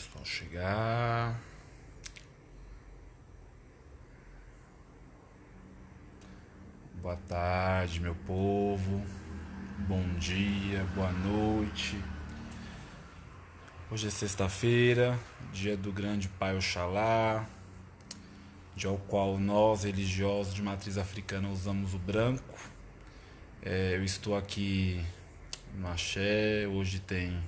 pessoal chegar. Boa tarde, meu povo. Bom dia, boa noite. Hoje é sexta-feira, dia do grande Pai Oxalá, dia ao qual nós, religiosos de matriz africana, usamos o branco. Eu estou aqui no Axé, hoje tem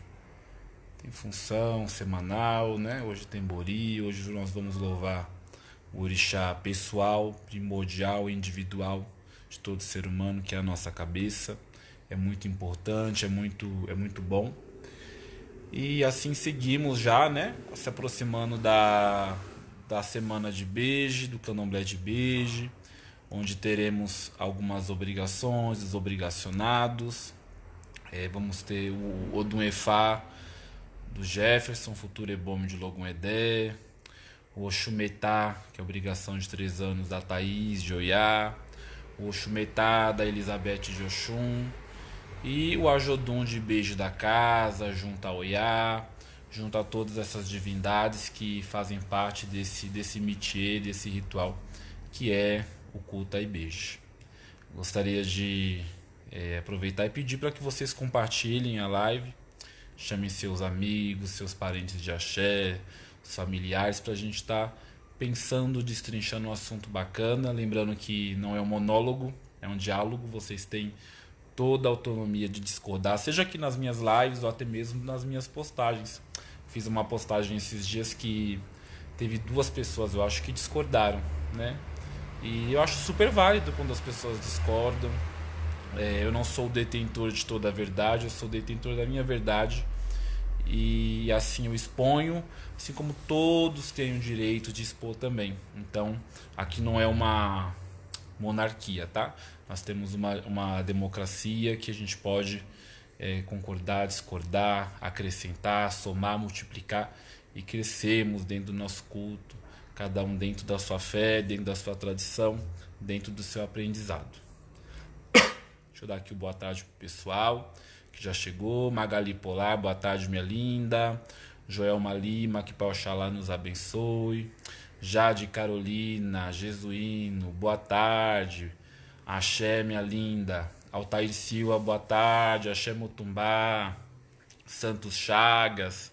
função semanal, né? Hoje tem Bori, hoje nós vamos louvar o orixá pessoal, primordial e individual de todo ser humano, que é a nossa cabeça. É muito importante, é muito bom. E assim seguimos já, né? Se aproximando da semana de Beje, do candomblé de Beje, onde teremos algumas obrigações, os obrigacionados. Vamos ter o Odum Efá do Jefferson, futuro Ebome de Logon Edé, o Oxumetá, que é a obrigação de 3 anos da Thaís de Oiá, o Oxumetá da Elizabeth de Oxum, e o Ajodum de Beijo da Casa, junto a Oiá, junto a todas essas divindades que fazem parte desse métier, desse ritual, que é o culto a Ibeje. Gostaria de aproveitar e pedir para que vocês compartilhem a live, chamem seus amigos, seus parentes de axé, os familiares, para a gente estar pensando, destrinchando um assunto bacana. Lembrando que não é um monólogo, é um diálogo. Vocês têm toda a autonomia de discordar, seja aqui nas minhas lives ou até mesmo nas minhas postagens. Fiz uma postagem esses dias que teve 2 pessoas, eu acho, que discordaram, né? E eu acho super válido quando as pessoas discordam. Eu não sou o detentor de toda a verdade, eu sou o detentor da minha verdade. E assim eu exponho, assim como todos têm o direito de expor também. Então, aqui não é uma monarquia, tá? Nós temos uma democracia que a gente pode concordar, discordar, acrescentar, somar, multiplicar e crescermos dentro do nosso culto, cada um dentro da sua fé, dentro da sua tradição, dentro do seu aprendizado. Deixa eu dar aqui o boa tarde pro pessoal que já chegou. Magali Polar, boa tarde, minha linda. Joelma Lima, que para Oxalá nos abençoe. Jade Carolina, Jesuíno, boa tarde. Axé, minha linda. Altair Silva, boa tarde. Axé Mutumbá. Santos Chagas,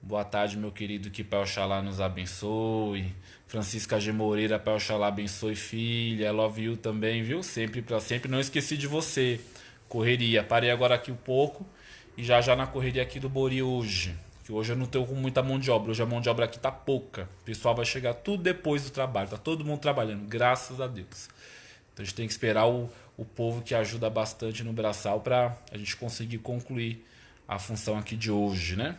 boa tarde, meu querido, que Pai Oxalá nos abençoe. Francisca G. Moreira, Pai Oxalá abençoe, filha. Love you também, viu? Sempre pra sempre. Não esqueci de você. Correria. Parei agora aqui um pouco e já na correria aqui do Bori hoje. Que hoje eu não tenho com muita mão de obra. Hoje a mão de obra aqui tá pouca. O pessoal vai chegar tudo depois do trabalho. Tá todo mundo trabalhando, graças a Deus. Então a gente tem que esperar o povo que ajuda bastante no braçal pra a gente conseguir concluir a função aqui de hoje, né?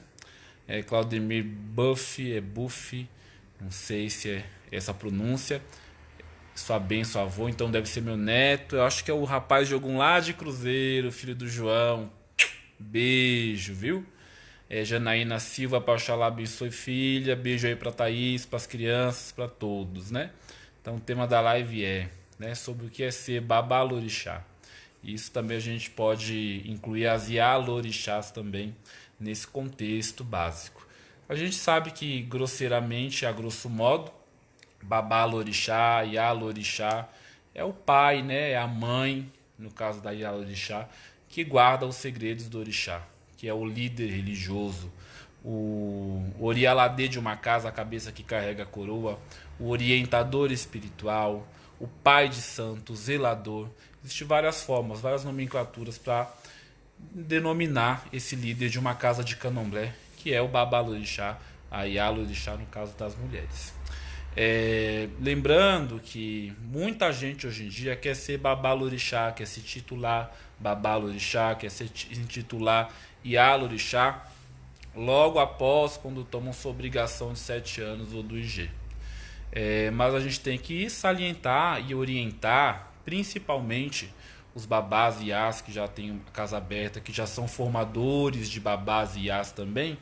Claudemir Buff, não sei se é essa pronúncia. Sua benção, avô, então deve ser meu neto. Eu acho que é o rapaz de algum lá de Cruzeiro, filho do João. Beijo, viu? Janaína Silva, para Oxalá abençoe, filha. Beijo aí pra Thaís, pras crianças, pra todos, né? Então o tema da live né, sobre o que é ser babalorixá. Isso também a gente pode incluir as Yalorixás também nesse contexto básico. A gente sabe que, grosseiramente, a grosso modo, Babalorixá, Yalorixá é o pai, né? É a mãe, no caso da Yalorixá, que guarda os segredos do orixá, que é o líder religioso, o Orialadê de uma casa, a cabeça que carrega a coroa, o orientador espiritual, o pai de santo, o zelador. Existem várias formas, várias nomenclaturas para denominar esse líder de uma casa de candomblé, que é o Babalorixá, a Yalorixá no caso das mulheres. Lembrando que muita gente hoje em dia quer ser Babalorixá, quer se titular Babalorixá, quer se intitular Yalorixá logo após quando tomam sua obrigação de 7 anos ou do IG. Mas a gente tem que salientar e orientar principalmente os babás e iás que já têm casa aberta, que já são formadores de babás e iás também.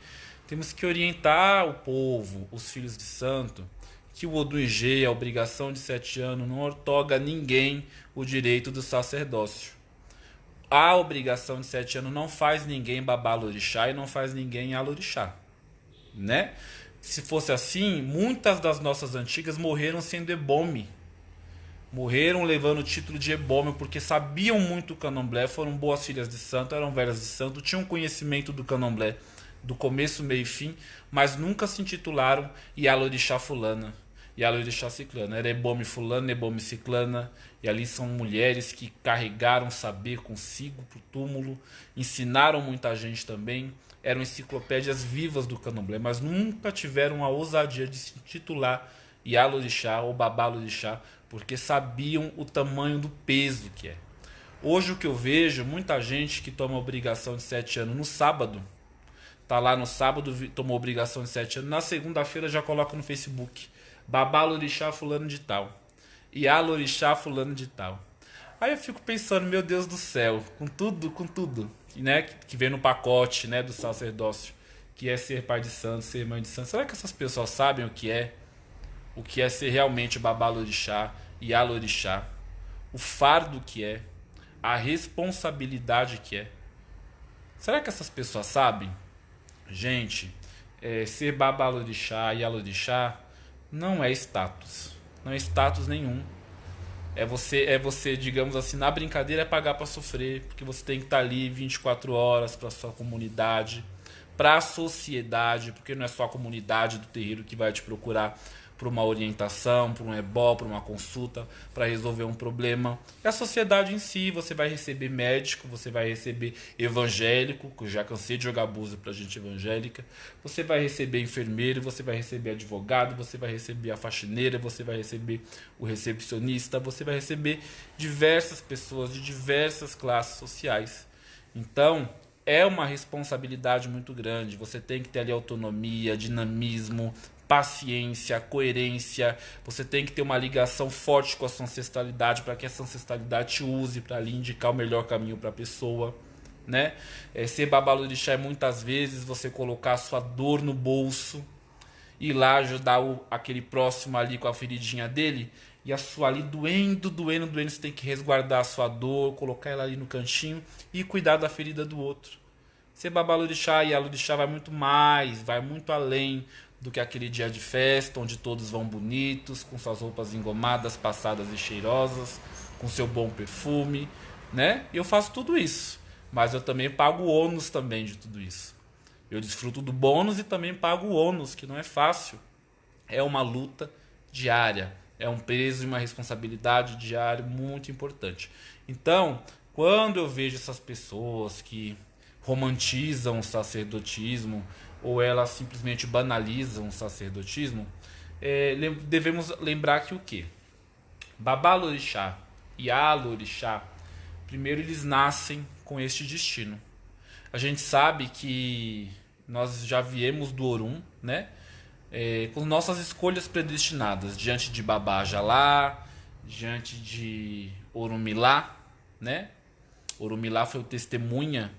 Temos que orientar o povo, os filhos de santo, que o Odum IG, a obrigação de 7 anos, não outorga a ninguém o direito do sacerdócio. A obrigação de 7 anos não faz ninguém babalorixá e não faz ninguém alorixá. né? Se fosse assim, muitas das nossas antigas morreram sendo ebome. Morreram levando o título de ebome porque sabiam muito o candomblé, foram boas filhas de santo, eram velhas de santo, tinham conhecimento do candomblé, do começo, meio e fim, mas nunca se intitularam Yalorixá fulana, Yalorixá ciclana. Era ebome fulana, ebome ciclana, e ali são mulheres que carregaram saber consigo pro túmulo, ensinaram muita gente também, eram enciclopédias vivas do candomblé, mas nunca tiveram a ousadia de se intitular Yalorixá ou Babalorixá, porque sabiam o tamanho do peso que é. Hoje o que eu vejo, muita gente que toma obrigação de 7 anos no sábado, tá lá no sábado, tomou obrigação de 7 anos, na segunda-feira já coloca no Facebook, Babalorixá fulano de tal, Yalorixá fulano de tal. Aí eu fico pensando, meu Deus do céu, com tudo, né, que vem no pacote, né, do sacerdócio, que é ser pai de santo, ser mãe de santo. Será que essas pessoas sabem o que é? O que é ser realmente Babalorixá e Yalorixá, o fardo que é, a responsabilidade que é. Será que essas pessoas sabem? Gente, ser Babalorixá e Yalorixá não é status, não é status nenhum. É você, digamos assim, na brincadeira é pagar para sofrer, porque você tem que estar ali 24 horas para sua comunidade, para a sociedade, porque não é só a comunidade do terreiro que vai te procurar para uma orientação, para um ebó, para uma consulta, para resolver um problema. É a sociedade em si, você vai receber médico, você vai receber evangélico, que eu já cansei de jogar búzia para gente evangélica, você vai receber enfermeiro, você vai receber advogado, você vai receber a faxineira, você vai receber o recepcionista, você vai receber diversas pessoas de diversas classes sociais. Então, é uma responsabilidade muito grande, você tem que ter ali autonomia, dinamismo, paciência, coerência, você tem que ter uma ligação forte com a sua ancestralidade para que essa ancestralidade te use para ali indicar o melhor caminho para a pessoa, né? Ser Babalorixá é muitas vezes você colocar a sua dor no bolso, ir lá ajudar aquele próximo ali com a feridinha dele, e a sua ali doendo, você tem que resguardar a sua dor, colocar ela ali no cantinho e cuidar da ferida do outro. Ser Babalorixá e Yalorixá vai muito mais, vai muito além do que aquele dia de festa, onde todos vão bonitos, com suas roupas engomadas, passadas e cheirosas, com seu bom perfume, né? E eu faço tudo isso, mas eu também pago o ônus também de tudo isso. Eu desfruto do bônus e também pago o ônus, que não é fácil. É uma luta diária, é um peso e uma responsabilidade diária muito importante. Então, quando eu vejo essas pessoas que romantizam o sacerdotismo, ou elas simplesmente banalizam o sacerdotismo, devemos lembrar que o quê? Babalorixá e Yalorixá, primeiro eles nascem com este destino. A gente sabe que nós já viemos do Orum, né? Com nossas escolhas predestinadas, diante de Babá Ajalá, diante de Orumilá, né? Orumilá foi o testemunha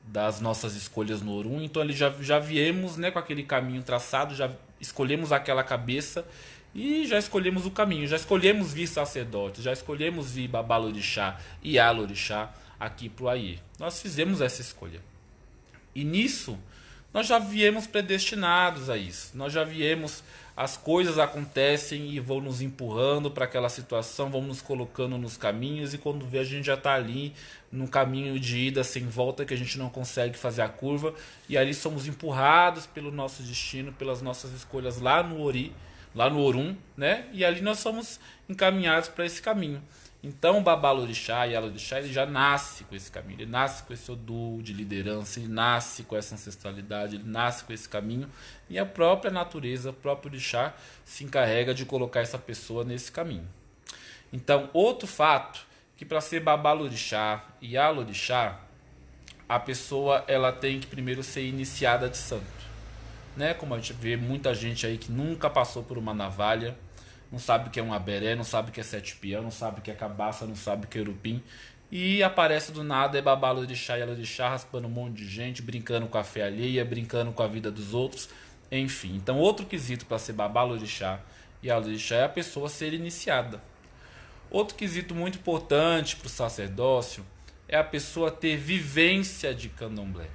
das nossas escolhas no Orum, então ali já viemos, né, com aquele caminho traçado, já escolhemos aquela cabeça e já escolhemos o caminho, já escolhemos vir sacerdote, já escolhemos vir Babalorixá e Yalorixá aqui pro Aie. Nós fizemos essa escolha. E nisso nós já viemos predestinados a isso. Nós já viemos, as coisas acontecem e vão nos empurrando para aquela situação, vão nos colocando nos caminhos, e quando vê a gente já está ali num caminho de ida sem volta, que a gente não consegue fazer a curva, e ali somos empurrados pelo nosso destino, pelas nossas escolhas lá no Orum, né? E ali nós somos encaminhados para esse caminho. Então o Babalorixá e Yalorixá, ele já nasce com esse caminho, ele nasce com esse odor de liderança, ele nasce com essa ancestralidade, ele nasce com esse caminho, e a própria natureza, o próprio Orixá se encarrega de colocar essa pessoa nesse caminho. Então, outro fato, que para ser Babalorixá e Yalorixá, a pessoa ela tem que primeiro ser iniciada de santo, né? Como a gente vê muita gente aí que nunca passou por uma navalha, não sabe o que é um aberé, não sabe o que é sete peão, não sabe o que é cabaça, não sabe o que é erupim, e aparece do nada, é Babalorixá e Yalorixá raspando um monte de gente, brincando com a fé alheia, brincando com a vida dos outros, enfim. Então outro quesito para ser Babalorixá e Yalorixá é a pessoa ser iniciada. Outro quesito muito importante para o sacerdócio é a pessoa ter vivência de candomblé.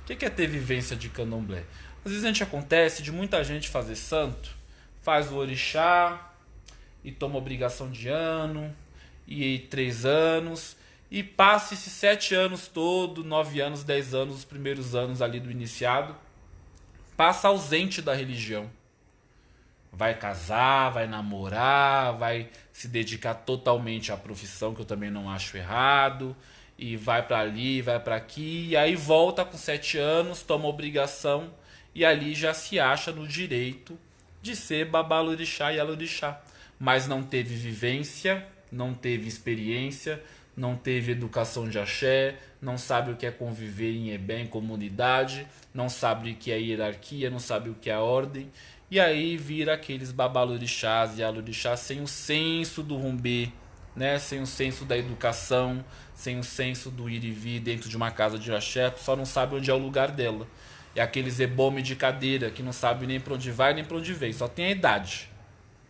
O que é ter vivência de candomblé? Às vezes a gente acontece de muita gente fazer santo, faz o orixá e toma obrigação de ano, e 3 anos, e passa esses 7 anos todo, 9 anos, 10 anos, os primeiros anos ali do iniciado, passa ausente da religião. Vai casar, vai namorar, vai se dedicar totalmente à profissão, que eu também não acho errado, e vai pra ali, vai pra aqui, e aí volta com 7 anos, toma obrigação, e ali já se acha no direito de ser babalorixá e alorixá. Mas não teve vivência, não teve experiência, não teve educação de axé, não sabe o que é conviver em ebé, em comunidade, não sabe o que é hierarquia, não sabe o que é ordem, e aí vira aqueles babalorixás e alorixás sem o senso do rumbê, né? Sem o senso da educação, sem o senso do ir e vir dentro de uma casa de axé, só não sabe onde é o lugar dela. É aqueles ebome de cadeira que não sabe nem para onde vai nem para onde vem, só tem a idade.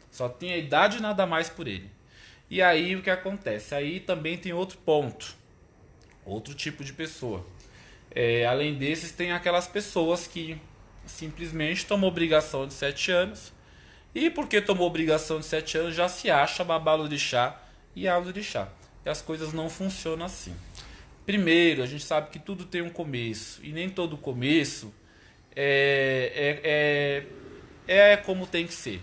Só tem a idade e nada mais por ele. E aí o que acontece? Aí também tem outro ponto, outro tipo de pessoa. Além desses, tem aquelas pessoas que simplesmente tomou obrigação de 7 anos, e porque tomou obrigação de 7 anos já se acha babalorixá e alorixá. E as coisas não funcionam assim. Primeiro, a gente sabe que tudo tem um começo, e nem todo começo é como tem que ser.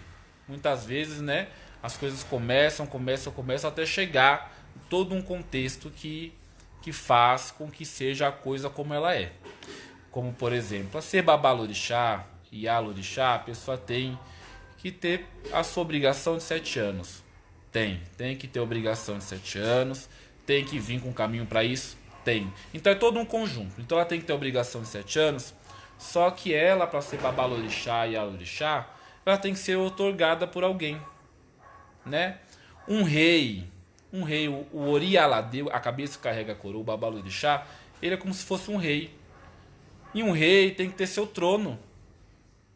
Muitas vezes, né, as coisas começam até chegar todo um contexto que faz com que seja a coisa como ela é. Como, por exemplo, a ser babalorixá e alorixá, a pessoa tem que ter a sua obrigação de 7 anos. Tem que ter obrigação de 7 anos, tem que vir com um caminho para isso, tem. Então é todo um conjunto. Então ela tem que ter obrigação de 7 anos, só que ela, para ser babalorixá e alorixá, ela tem que ser otorgada por alguém, né? Um rei, o Orialadeu, a cabeça que carrega a coroa, o babalorixá, ele é como se fosse um rei. E um rei tem que ter seu trono,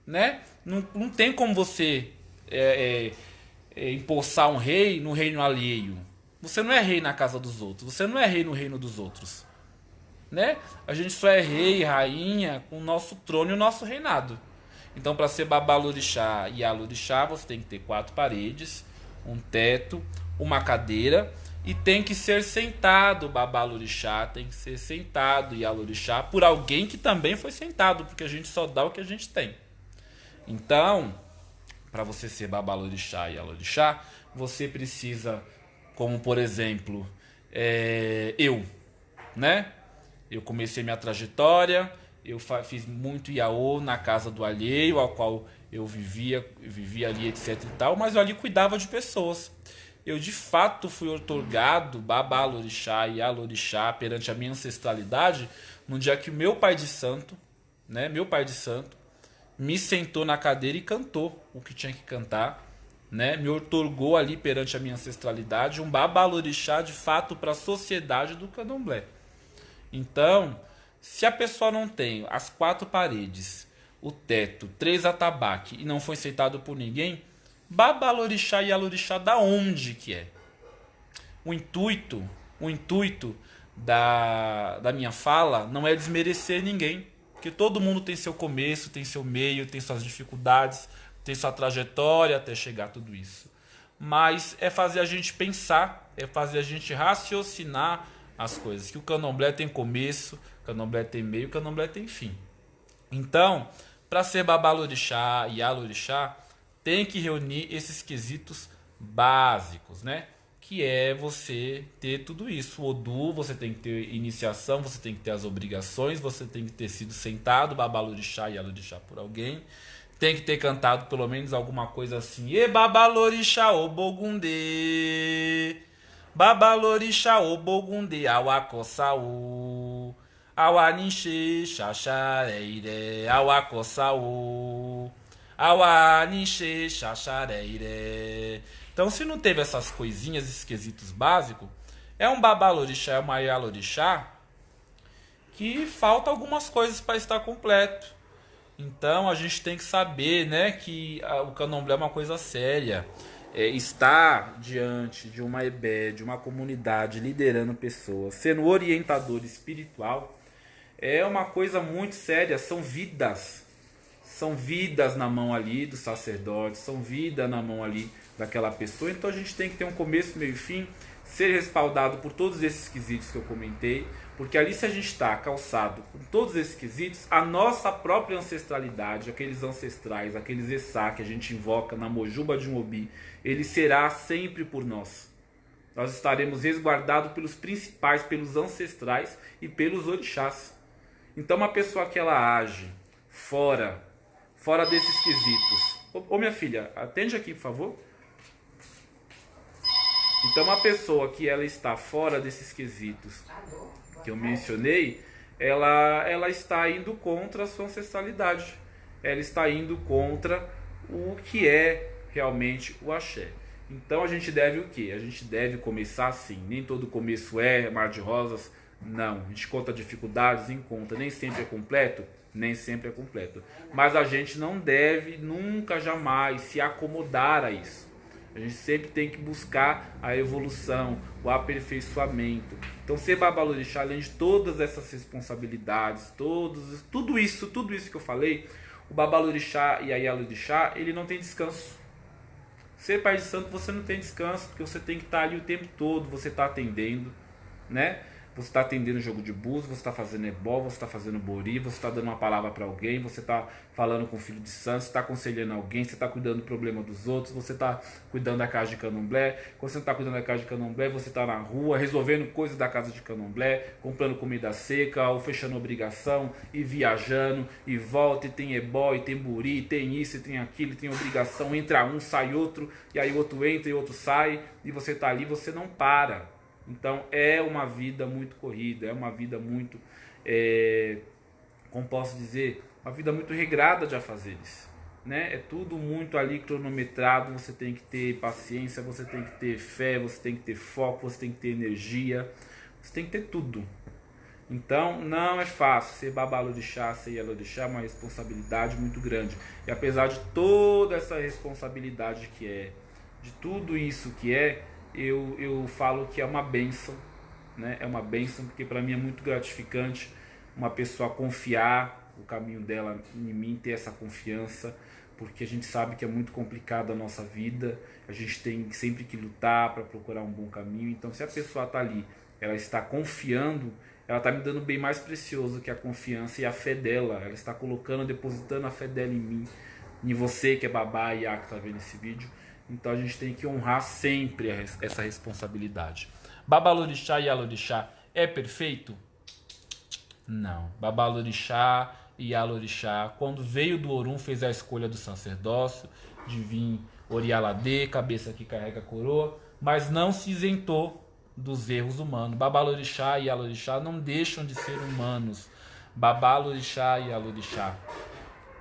né? Não tem como você empossar um rei no reino alheio. Você não é rei na casa dos outros, você não é rei no reino dos outros, né? A gente só é rei e rainha com o nosso trono e o nosso reinado. Então, para ser babalorixá e alorixá, você tem que ter 4 paredes, um teto, uma cadeira, e tem que ser sentado. Babalorixá tem que ser sentado e alorixá por alguém que também foi sentado, porque a gente só dá o que a gente tem. Então, para você ser babalorixá e alorixá, você precisa, como por exemplo, eu, né? Eu comecei minha trajetória, eu fiz muito iaô na casa do alheio, ao qual eu vivia ali, etc e tal, mas eu ali cuidava de pessoas. Eu de fato fui otorgado babalorixá e alorixá perante a minha ancestralidade no dia que meu pai de santo, né, me sentou na cadeira e cantou o que tinha que cantar, né, me otorgou ali perante a minha ancestralidade um babalorixá de fato para a sociedade do candomblé. Então, se a pessoa não tem as 4 paredes, o teto, 3 atabaque e não foi aceitado por ninguém, babalorixá e alorixá da onde que é? O intuito da minha fala não é desmerecer ninguém, porque todo mundo tem seu começo, tem seu meio, tem suas dificuldades, tem sua trajetória até chegar a tudo isso. Mas é fazer a gente pensar, é fazer a gente raciocinar as coisas, que o candomblé tem começo, o candomblé tem meio, o candomblé tem fim. Então, para ser babalorixá e alorixá, tem que reunir esses quesitos básicos, né? Que é você ter tudo isso. O Odu, você tem que ter iniciação, você tem que ter as obrigações, você tem que ter sido sentado, babalorixá e alorixá por alguém. Tem que ter cantado pelo menos alguma coisa assim. E babalorixá o bogundê, babalorixá o bogundê, awacosaú, awaninche xaxareire, awacosaú, awaninche xaxareire. Então, se não teve essas coisinhas, esses quesitos básicos, é um babalorixá, é uma alorixá que falta algumas coisas para estar completo. Então, a gente tem que saber, né, que o candomblé é uma coisa séria. Estar diante de uma ebé, de uma comunidade, liderando pessoas, sendo orientador espiritual, é uma coisa muito séria. São vidas. são vidas na mão ali do sacerdote, são vidas na mão ali daquela pessoa. Então a gente tem que ter um começo, meio e fim, ser respaldado por todos esses quesitos que eu comentei, porque ali, se a gente está calçado com todos esses quesitos, a nossa própria ancestralidade, aqueles ancestrais, aqueles Essá que a gente invoca na Mojuba de Mobi, ele será sempre por nós. Nós estaremos resguardados pelos principais, pelos ancestrais e pelos orixás. Então uma pessoa que ela age fora desses quesitos. Ô minha filha, atende aqui, por favor. Então uma pessoa que ela está fora desses quesitos que eu mencionei, ela está indo contra a sua ancestralidade. Ela está indo contra o que é realmente o axé. Então a gente deve o quê? A gente deve começar assim. Nem todo começo é mar de rosas. Não. A gente conta dificuldades, encontra. Nem sempre é completo. Nem sempre é completo. Mas a gente não deve nunca, jamais se acomodar a isso. A gente sempre tem que buscar a evolução, o aperfeiçoamento. Então, ser babalorixá, além de todas essas responsabilidades, tudo isso que eu falei, o babalorixá e a yalorixá, ele não tem descanso. Ser pai de santo, você não tem descanso, porque você tem que estar ali o tempo todo, você está atendendo, né? Você está atendendo jogo de búzios, você está fazendo ebó, você está fazendo bori, você está dando uma palavra para alguém, você está falando com o filho de santo, você está aconselhando alguém, você está cuidando do problema dos outros, você está cuidando da casa de candomblé. Quando você não está cuidando da casa de candomblé, você está na rua resolvendo coisas da casa de candomblé, comprando comida seca, ou fechando obrigação, e viajando, e volta, e tem ebó, e tem buri, e tem isso, e tem aquilo, e tem obrigação, entra um, sai outro, e aí o outro entra e o outro sai, e você está ali, você não para. Então é uma vida muito corrida, é uma vida muito, como posso dizer, uma vida muito regrada de afazeres, né? É tudo muito ali cronometrado, você tem que ter paciência, você tem que ter fé, você tem que ter foco, você tem que ter energia, você tem que ter tudo. Então não é fácil ser babalorixá, ser yalorixá, é uma responsabilidade muito grande. E apesar de toda essa responsabilidade que é, de tudo isso que é, eu falo que é uma bênção, né? É uma bênção, porque para mim é muito gratificante uma pessoa confiar o caminho dela em mim, ter essa confiança, porque a gente sabe que é muito complicado a nossa vida, a gente tem sempre que lutar para procurar um bom caminho. Então, se a pessoa está ali, ela está confiando, ela está me dando bem mais precioso que a confiança e a fé dela. Ela está colocando, depositando a fé dela em mim, em você que é babá e que está vendo esse vídeo. Então a gente tem que honrar sempre essa responsabilidade. Babalorixá e yalorixá é perfeito? Não. Babalorixá e yalorixá, quando veio do Orum, fez a escolha do sacerdócio, de vir Orialadê, cabeça que carrega a coroa, mas não se isentou dos erros humanos. Babalorixá e yalorixá não deixam de ser humanos. Babalorixá e yalorixá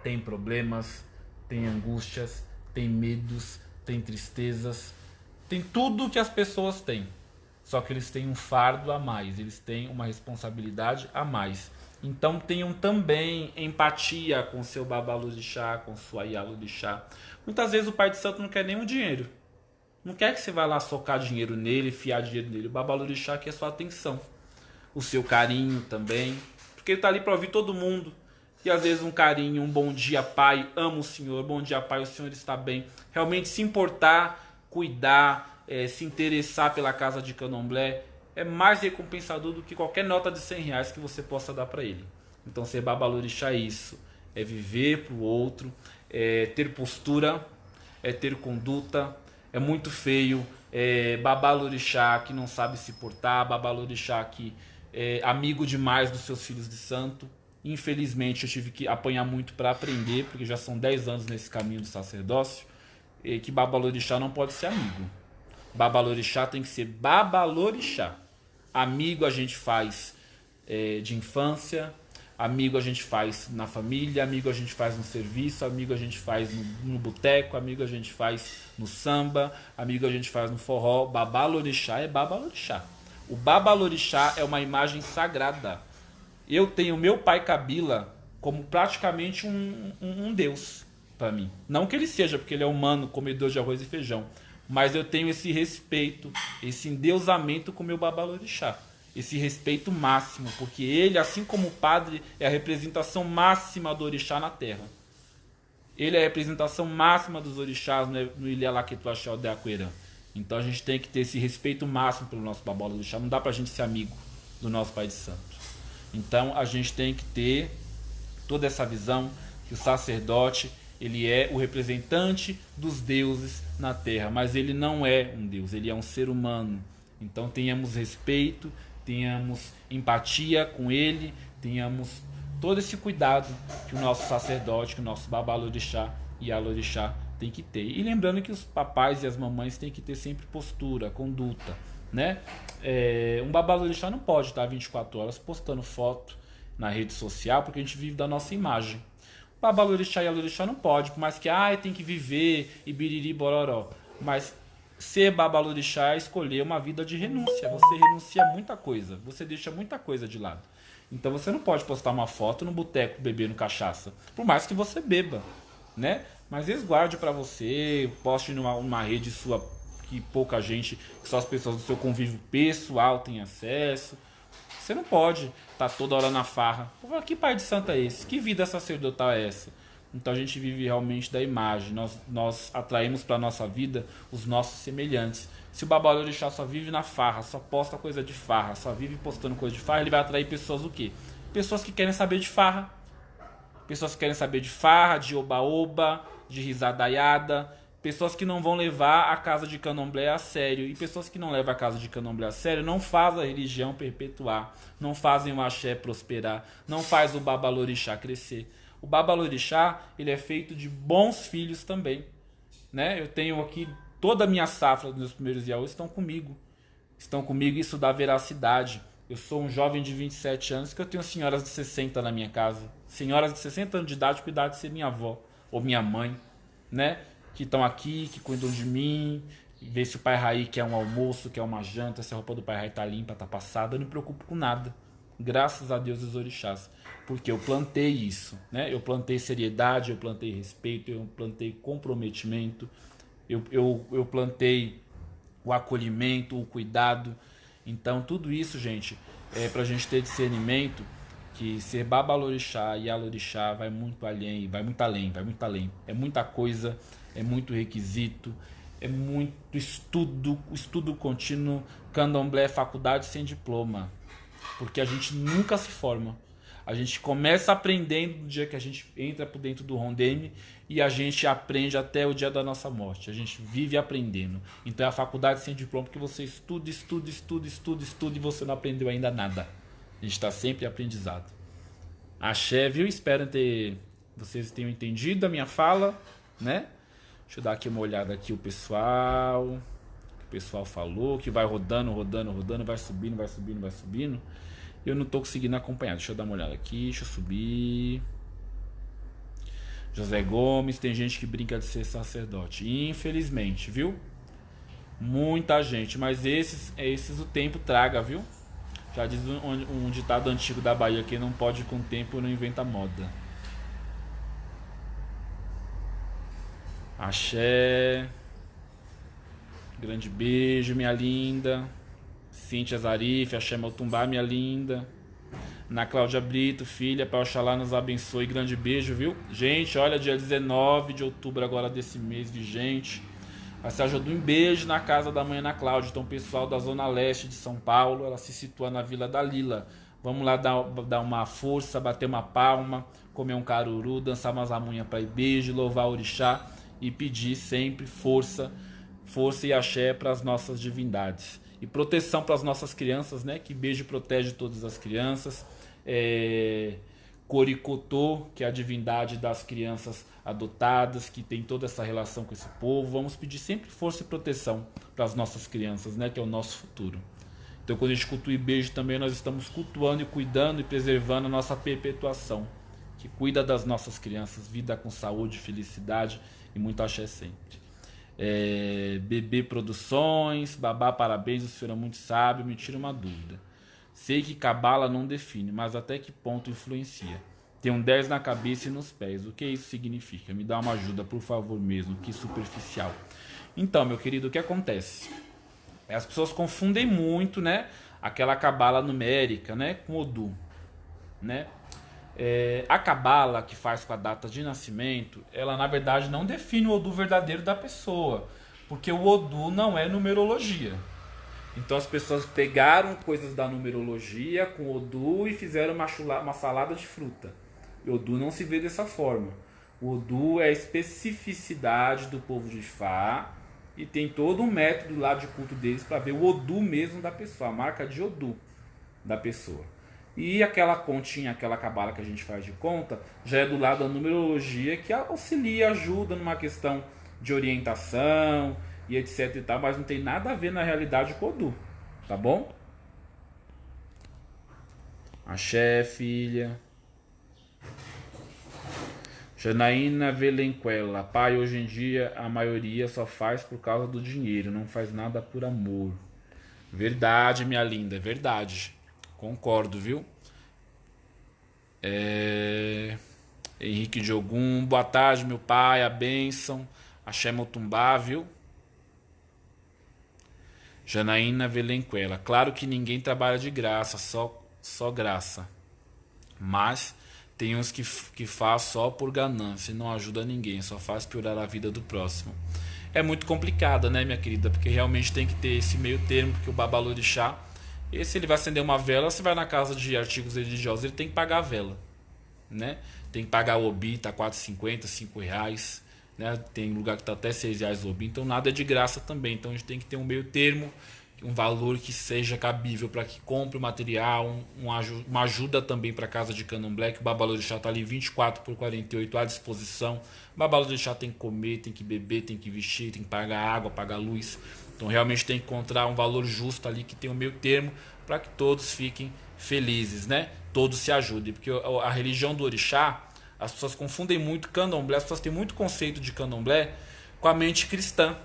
tem problemas, tem angústias, tem medos, tem tristezas, tem tudo que as pessoas têm. Só que eles têm um fardo a mais, eles têm uma responsabilidade a mais. Então tenham também empatia com seu babalorixá, com sua yalorixá. Muitas vezes o pai de santo não quer nenhum dinheiro. Não quer que você vá lá socar dinheiro nele, fiar dinheiro nele. O babalorixá quer sua atenção, o seu carinho também, porque ele está ali para ouvir todo mundo. E às vezes um carinho, um bom dia pai, amo o senhor, bom dia pai, o senhor está bem. Realmente se importar, cuidar, se interessar pela casa de candomblé é mais recompensador do que qualquer nota de 100 reais que você possa dar para ele. Então ser babalorixá é isso, é viver para o outro, é ter postura, é ter conduta. É muito feio babalorixá que não sabe se portar, babalorixá que é amigo demais dos seus filhos de santo. Infelizmente eu tive que apanhar muito para aprender, porque já são 10 anos nesse caminho do sacerdócio, que babalorixá não pode ser amigo. Babalorixá tem que ser babalorixá. Amigo a gente faz de infância, amigo a gente faz na família, amigo a gente faz no serviço, amigo a gente faz no boteco, amigo a gente faz no samba, amigo a gente faz no forró. Babalorixá é babalorixá. O babalorixá é uma imagem sagrada. Eu tenho meu pai Kabila como praticamente um deus para mim. Não que ele seja, porque ele é humano, comedor de arroz e feijão. Mas eu tenho esse respeito, esse endeusamento com o meu babalorixá. Esse respeito máximo, porque ele, assim como o padre, é a representação máxima do orixá na terra. Ele é a representação máxima dos orixás no Ilha Laquetuaxé de Aquerã. Então a gente tem que ter esse respeito máximo pelo nosso Babalorixá. Não dá pra gente ser amigo do nosso Pai de Santo. Então a gente tem que ter toda essa visão que o sacerdote, ele é o representante dos deuses na terra, mas ele não é um deus, ele é um ser humano. Então tenhamos respeito, tenhamos empatia com ele, tenhamos todo esse cuidado que o nosso sacerdote, que o nosso Babalorixá e Alorixá tem que ter. E lembrando que os papais e as mamães têm que ter sempre postura, conduta, né? Um Babalorixá não pode estar 24 horas postando foto na rede social, porque a gente vive da nossa imagem. O Babalorixá e Alorixá não pode, por mais que tem que viver e biriri bororó. Mas ser Babalorixá é escolher uma vida de renúncia. Você renuncia a muita coisa, você deixa muita coisa de lado. Então você não pode postar uma foto no boteco bebendo cachaça, por mais que você beba, né? Mas resguarde para você, poste numa rede sua que pouca gente, que só as pessoas do seu convívio pessoal têm acesso. Você não pode estar toda hora na farra. Que pai de santo é esse? Que vida sacerdotal é essa? Então a gente vive realmente da imagem. Nós atraímos para a nossa vida os nossos semelhantes. Se o Babalorixá só vive na farra, só posta coisa de farra, só vive postando coisa de farra, ele vai atrair pessoas o quê? Pessoas que querem saber de farra. Pessoas que querem saber de farra, de oba-oba, de risadaiada. Pessoas que não vão levar a casa de candomblé a sério. E pessoas que não levam a casa de candomblé a sério não fazem a religião perpetuar, não fazem o axé prosperar, não faz o Babalorixá crescer. O Babalorixá, ele é feito de bons filhos também, né? Eu tenho aqui toda a minha safra dos meus primeiros Iaôs estão comigo. Estão comigo, isso dá veracidade. Eu sou um jovem de 27 anos que eu tenho senhoras de 60 na minha casa. Senhoras de 60 anos de idade, cuidar de ser minha avó ou minha mãe, né? Que estão aqui, que cuidam de mim, ver se o Pai Raí quer um almoço, quer uma janta, se a roupa do Pai Raí tá limpa, tá passada. Eu não me preocupo com nada. Graças a Deus e os orixás. Porque eu plantei isso, né? Eu plantei seriedade, eu plantei respeito, eu plantei comprometimento, eu plantei o acolhimento, o cuidado. Então tudo isso, gente, é pra gente ter discernimento que ser Babalorixá e Alorixá vai muito além, vai muito além, vai muito além. É muita coisa, é muito requisito, é muito estudo contínuo. Candomblé é faculdade sem diploma, porque a gente nunca se forma. A gente começa aprendendo no dia que a gente entra por dentro do rondeme e a gente aprende até o dia da nossa morte. A gente vive aprendendo. Então é a faculdade sem diploma, porque você estuda e você não aprendeu ainda nada. A gente está sempre em aprendizado. Axé, viu? Espero vocês tenham entendido a minha fala, né? Deixa eu dar aqui uma olhada aqui o pessoal falou, que vai rodando, vai subindo. Eu não tô conseguindo acompanhar. Deixa eu dar uma olhada aqui, deixa eu subir. José Gomes, tem gente que brinca de ser sacerdote. Infelizmente, viu? Muita gente, mas esses o tempo traga, viu? Já diz um ditado antigo da Bahia: quem não pode com o tempo não inventa moda. Axé. Grande beijo, minha linda. Cíntia Zarif, Axé Motumbá, minha linda. Ana Cláudia Brito, filha, para Oxalá nos abençoe. Grande beijo, viu? Gente, olha, dia 19 de outubro agora desse mês, vigente. Vai ser ajuda um beijo na casa da mãe Ana Cláudia. Então, pessoal da Zona Leste de São Paulo, ela se situa na Vila da Lila. Vamos lá dar uma força, bater uma palma, comer um caruru, dançar umas amunhas para ir beijo, louvar o orixá e pedir sempre força e axé para as nossas divindades. E proteção para as nossas crianças, né? Que beijo protege todas as crianças. Coricotô, que é a divindade das crianças adotadas, que tem toda essa relação com esse povo. Vamos pedir sempre força e proteção para as nossas crianças, né? Que é o nosso futuro. Então, quando a gente cultua beijo também, nós estamos cultuando e cuidando e preservando a nossa perpetuação, que cuida das nossas crianças, vida com saúde, felicidade e muito axé sempre. Bebê Produções, Babá, parabéns, o senhor é muito sábio. Me tira uma dúvida. Sei que cabala não define, mas até que ponto influencia? Tem um 10 na cabeça e nos pés. O que isso significa? Me dá uma ajuda, por favor mesmo. Que superficial. Então, meu querido, o que acontece? As pessoas confundem muito, né? Aquela cabala numérica, né? Com Odu, né? A cabala que faz com a data de nascimento, ela na verdade não define o Odu verdadeiro da pessoa, porque o Odu não é numerologia. Então as pessoas pegaram coisas da numerologia com Odu e fizeram uma salada de fruta. O Odu não se vê dessa forma. O Odu é a especificidade do povo de Ifá e tem todo um método lá de culto deles para ver o Odu mesmo da pessoa, a marca de Odu da pessoa. E aquela continha, aquela cabala que a gente faz de conta, já é do lado da numerologia, que auxilia, ajuda numa questão de orientação e etc e tal, mas não tem nada a ver na realidade com o Odu, tá bom? Axé, filha. Janaína Velenquela. Pai, hoje em dia a maioria só faz por causa do dinheiro, não faz nada por amor. Verdade, minha linda, é verdade. Concordo, viu? Henrique de Ogum. Boa tarde, meu pai, a bênção. Axé Motumbá, viu? Janaína Velenquela. Claro que ninguém trabalha de graça, só graça. Mas tem uns que faz só por ganância e não ajuda ninguém, só faz piorar a vida do próximo. É muito complicada, né, minha querida? Porque realmente tem que ter esse meio termo, porque o babalorixá, se ele vai acender uma vela, você vai na casa de artigos religiosos, ele tem que pagar a vela, né? Tem que pagar o obi, tá R$4,50, R$5, né? Tem lugar que tá até R$6 o obi, então nada é de graça também. Então a gente tem que ter um meio termo, um valor que seja cabível para que compre o material, uma ajuda também para a casa de candomblé, que o babalorixá está ali 24 por 48 à disposição. O babalorixá tem que comer, tem que beber, tem que vestir, tem que pagar água, pagar luz. Então realmente tem que encontrar um valor justo ali que tem um meio termo para que todos fiquem felizes, né? Todos se ajudem, porque a religião do orixá, as pessoas confundem muito candomblé, as pessoas têm muito conceito de candomblé com a mente cristã.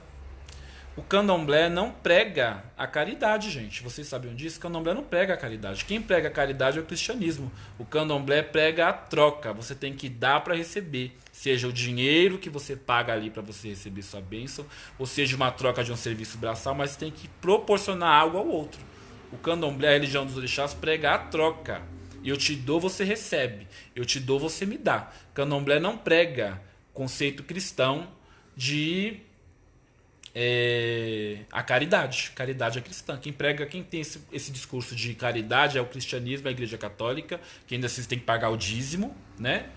O candomblé não prega a caridade, gente. Vocês sabiam disso? O candomblé não prega a caridade. Quem prega a caridade é o cristianismo. O candomblé prega a troca. Você tem que dar para receber. Seja o dinheiro que você paga ali para você receber sua bênção, ou seja uma troca de um serviço braçal, mas você tem que proporcionar algo ao outro. O candomblé, a religião dos orixás, prega a troca. Eu te dou, você recebe. Eu te dou, você me dá. O candomblé não prega conceito cristão de a caridade. Caridade é cristã. Quem tem esse discurso de caridade é o cristianismo, é a igreja católica, que ainda assim tem que pagar o dízimo, né?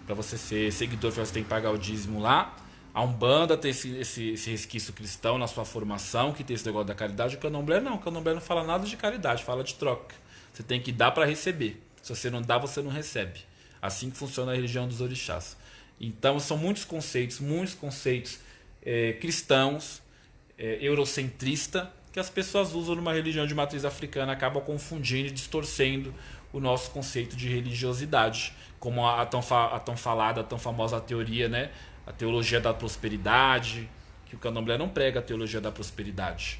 Para você ser seguidor, você tem que pagar o dízimo lá. A Umbanda tem esse resquício cristão na sua formação, que tem esse negócio da caridade. O candomblé não. O candomblé não fala nada de caridade, fala de troca. Você tem que dar para receber. Se você não dá, você não recebe. Assim que funciona a religião dos orixás. Então são muitos conceitos cristãos, eurocentrista, que as pessoas usam numa religião de matriz africana, acabam confundindo e distorcendo o nosso conceito de religiosidade, como a tão falada, a tão famosa teoria, né? A teologia da prosperidade, que o candomblé não prega a teologia da prosperidade.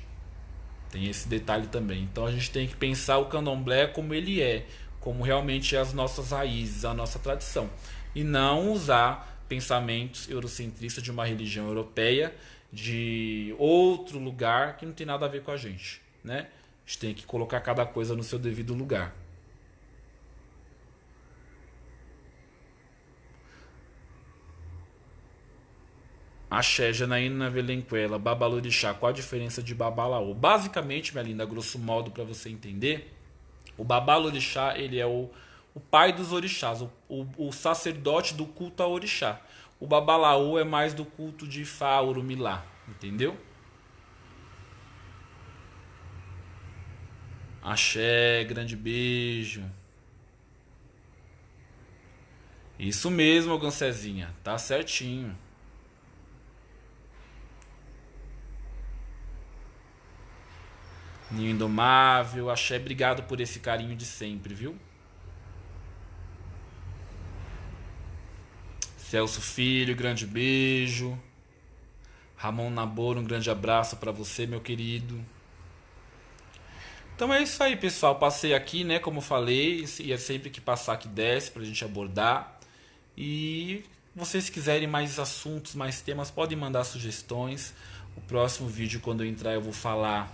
Tem esse detalhe também. Então a gente tem que pensar o candomblé como ele é, como realmente é as nossas raízes, a nossa tradição, e não usar pensamentos eurocentristas de uma religião europeia, de outro lugar que não tem nada a ver com a gente, né? A gente tem que colocar cada coisa no seu devido lugar. Axé, Janaína Velenquela, Babalorixá, qual a diferença de Babalaô? Basicamente, minha linda, grosso modo, para você entender, o Babalorixá, ele é o pai dos orixás, o sacerdote do culto ao orixá. O Babalaô é mais do culto de Ifá, Orumilá, entendeu? Axé, grande beijo. Isso mesmo, Gancezinha, tá certinho. Ninho Indomável, Axé, obrigado por esse carinho de sempre, viu? Celso Filho, grande beijo. Ramon Naboro, um grande abraço para você, meu querido. Então é isso aí, pessoal. Passei aqui, né, como eu falei, e é sempre que passar que desce pra gente abordar. E vocês quiserem mais assuntos, mais temas, podem mandar sugestões. O próximo vídeo, quando eu entrar, eu vou falar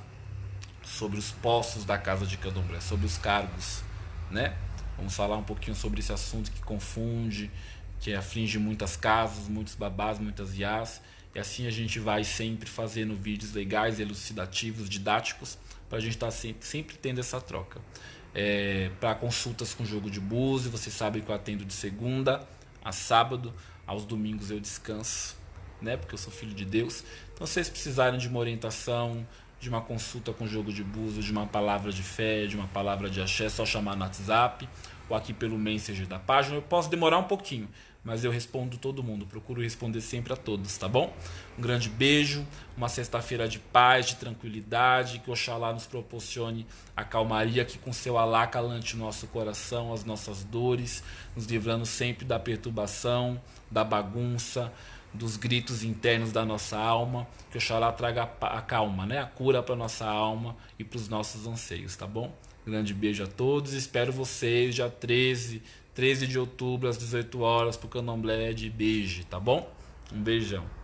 sobre os postos da Casa de Candomblé, sobre os cargos, né? Vamos falar um pouquinho sobre esse assunto que confunde, que aflige muitas casas, muitos babás, muitas iás. E assim a gente vai sempre fazendo vídeos legais, elucidativos, didáticos, para a gente estar sempre tendo essa troca. Para consultas com jogo de búzio, vocês sabem que eu atendo de segunda a sábado, aos domingos eu descanso, né? Porque eu sou filho de Deus. Então, se vocês precisarem de uma orientação, de uma consulta com jogo de búzio, de uma palavra de fé, de uma palavra de axé, é só chamar no WhatsApp ou aqui pelo Messenger da página. Eu posso demorar um pouquinho, mas eu respondo todo mundo, procuro responder sempre a todos, tá bom? Um grande beijo, uma sexta-feira de paz, de tranquilidade, que Oxalá nos proporcione a calmaria, que com seu Alá calante o nosso coração, as nossas dores, nos livrando sempre da perturbação, da bagunça, dos gritos internos da nossa alma, que Oxalá traga a calma, né? A cura para nossa alma e para os nossos anseios, tá bom? Grande beijo a todos, espero vocês dia 13 de outubro às 18 horas pro Candomblé de Beijo, tá bom? Um beijão.